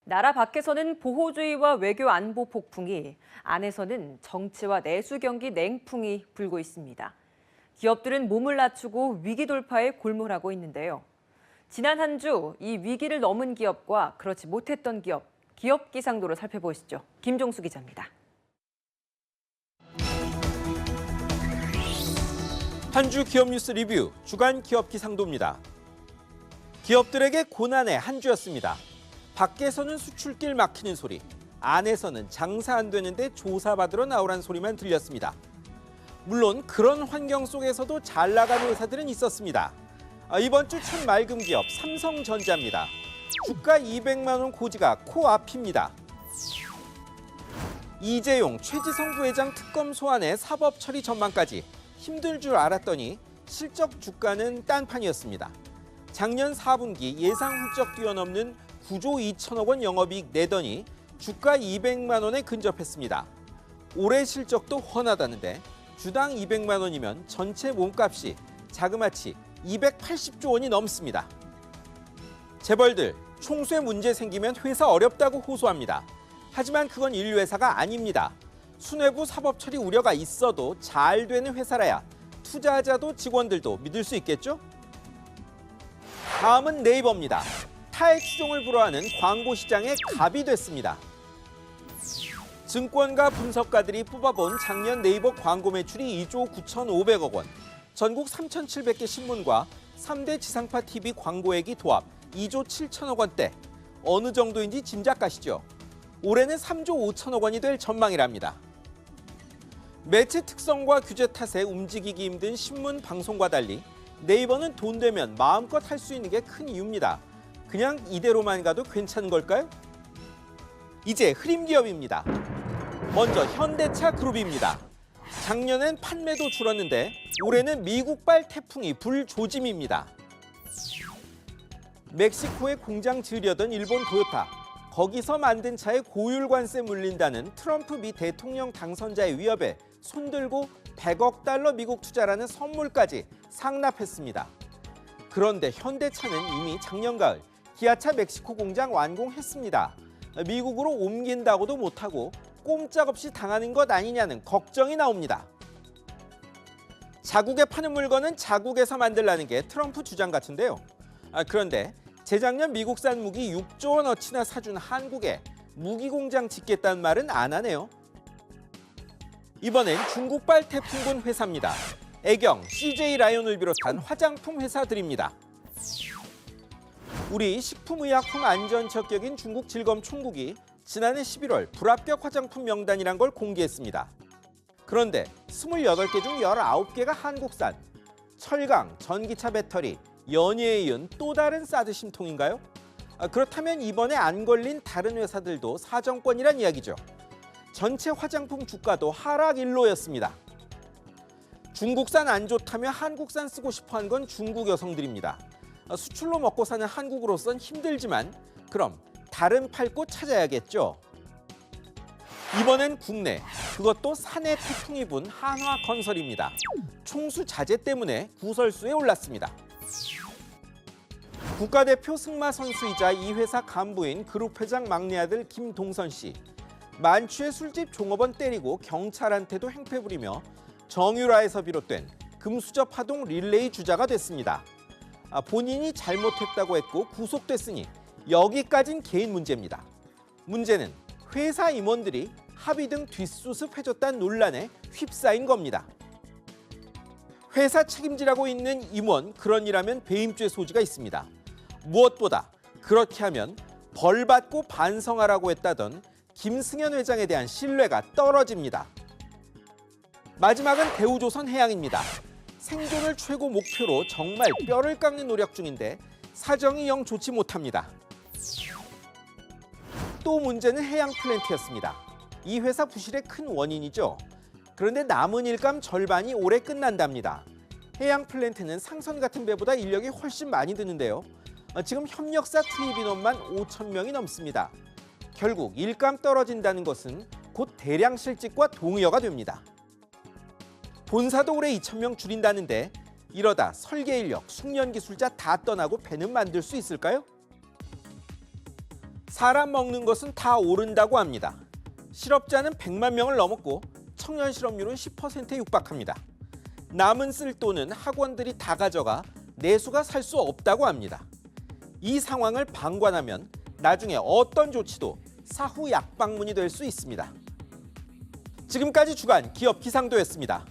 나라 밖에서는 보호주의와 외교 안보 폭풍이, 안에서는 정치와 내수 경기 냉풍이 불고 있습니다. 기업들은 몸을 낮추고 위기 돌파에 골몰하고 있는데요. 지난 한 주 이 위기를 넘은 기업과 그렇지 못했던 기업 기상도를 살펴보시죠. 김종수 기자입니다. 한 주 기업 뉴스 리뷰 주간 기업 기상도입니다. 기업들에게 고난의 한 주였습니다. 밖에서는 수출길 막히는 소리, 안에서는 장사 안 되는데 조사받으러 나오란 소리만 들렸습니다. 물론 그런 환경 속에서도 잘 나가는 회사들은 있었습니다. 이번 주 첫 맑은 기업 삼성전자입니다. 주가 200만 원 고지가 코앞입니다. 이재용, 최지성 부회장 특검 소환에 사법 처리 전망까지 힘들 줄 알았더니 실적 주가는 딴판이었습니다. 작년 4분기 예상 훌쩍 뛰어넘는 9조 2천억 원 영업이익 내더니 주가 200만 원에 근접했습니다. 올해 실적도 훤하다는데 주당 200만 원이면 전체 몸값이 자그마치 280조 원이 넘습니다. 재벌들, 총수에 문제 생기면 회사 어렵다고 호소합니다. 하지만 그건 인류 회사가 아닙니다. 수뇌부 사법 처리 우려가 있어도 잘 되는 회사라야 투자자도 직원들도 믿을 수 있겠죠? 다음은 네이버입니다. 타의 추종을 불허하는 광고 시장의 갑이 됐습니다. 증권가 분석가들이 뽑아본 작년 네이버 광고 매출이 2조 9,500억 원, 전국 3,700개 신문과 3대 지상파 TV 광고액이 도합 2조 7천억 원대. 어느 정도인지 짐작 가시죠? 올해는 3조 5천억 원이 될 전망이랍니다. 매체 특성과 규제 탓에 움직이기 힘든 신문, 방송과 달리 네이버는 돈 되면 마음껏 할 수 있는 게 큰 이유입니다. 그냥 이대로만 가도 괜찮은 걸까요? 이제 흐림 기업입니다. 먼저 현대차 그룹입니다. 작년엔 판매도 줄었는데 올해는 미국발 태풍이 불조짐입니다. 멕시코에 공장 지으려던 일본 도요타, 거기서 만든 차에 고율 관세 물린다는 트럼프 미 대통령 당선자의 위협에 손들고 100억 달러 미국 투자라는 선물까지 상납했습니다. 그런데 현대차는 이미 작년 가을 기아차 멕시코 공장 완공했습니다. 미국으로 옮긴다고도 못하고 꼼짝없이 당하는 것 아니냐는 걱정이 나옵니다. 자국에 파는 물건은 자국에서 만들라는 게 트럼프 주장 같은데요. 그런데 재작년 미국산 무기 6조 원어치나 사준 한국에 무기 공장 짓겠다는 말은 안 하네요. 이번엔 중국발 태풍군 회사입니다. 애경, CJ 라이온을 비롯한 화장품 회사들입니다. 우리 식품의약품 안전처격인 중국 질검 총국이 지난해 11월 불합격 화장품 명단이란 걸 공개했습니다. 그런데 28개 중 19개가 한국산, 철강, 전기차 배터리, 연예에 이은 또 다른 사드 심통인가요? 그렇다면 이번에 안 걸린 다른 회사들도 사정권이란 이야기죠. 전체 화장품 주가도 하락 일로였습니다. 중국산 안 좋다며 한국산 쓰고 싶어한 건 중국 여성들입니다. 수출로 먹고 사는 한국으로선 힘들지만 그럼 다른 팔고 찾아야겠죠. 이번엔 국내, 그것도 산에 태풍이 분 한화건설입니다. 총수 자제 때문에 구설수에 올랐습니다. 국가대표 승마 선수이자 이 회사 간부인 그룹 회장 막내 아들 김동선 씨. 만취해 술집 종업원 때리고 경찰한테도 행패 부리며 정유라에서 비롯된 금수저 파동 릴레이 주자가 됐습니다. 본인이 잘못했다고 했고 구속됐으니 여기까진 개인 문제입니다. 문제는 회사 임원들이 합의 등 뒷수습해줬다는 논란에 휩싸인 겁니다. 회사 책임지라고 있는 임원, 그런 일하면 배임죄 소지가 있습니다. 무엇보다 그렇게 하면 벌 받고 반성하라고 했다던 김승현 회장에 대한 신뢰가 떨어집니다. 마지막은 대우조선해양입니다. 생존을 최고 목표로 정말 뼈를 깎는 노력 중인데 사정이 영 좋지 못합니다. 또 문제는 해양 플랜트였습니다. 이 회사 부실의 큰 원인이죠. 그런데 남은 일감 절반이 올해 끝난답니다. 해양 플랜트는 상선 같은 배보다 인력이 훨씬 많이 드는데요. 지금 협력사 투입 인원만 5천 명이 넘습니다. 결국 일감 떨어진다는 것은 곧 대량 실직과 동의어가 됩니다. 본사도 올해 2,000명 줄인다는데 이러다 설계 인력, 숙련 기술자 다 떠나고 배는 만들 수 있을까요? 사람 먹는 것은 다 오른다고 합니다. 실업자는 100만 명을 넘었고 청년 실업률은 10%에 육박합니다. 남은 쓸 돈은 학원들이 다 가져가 내수가 살 수 없다고 합니다. 이 상황을 방관하면 나중에 어떤 조치도 사후 약방문이 될 수 있습니다. 지금까지 주간 기업 기상도였습니다.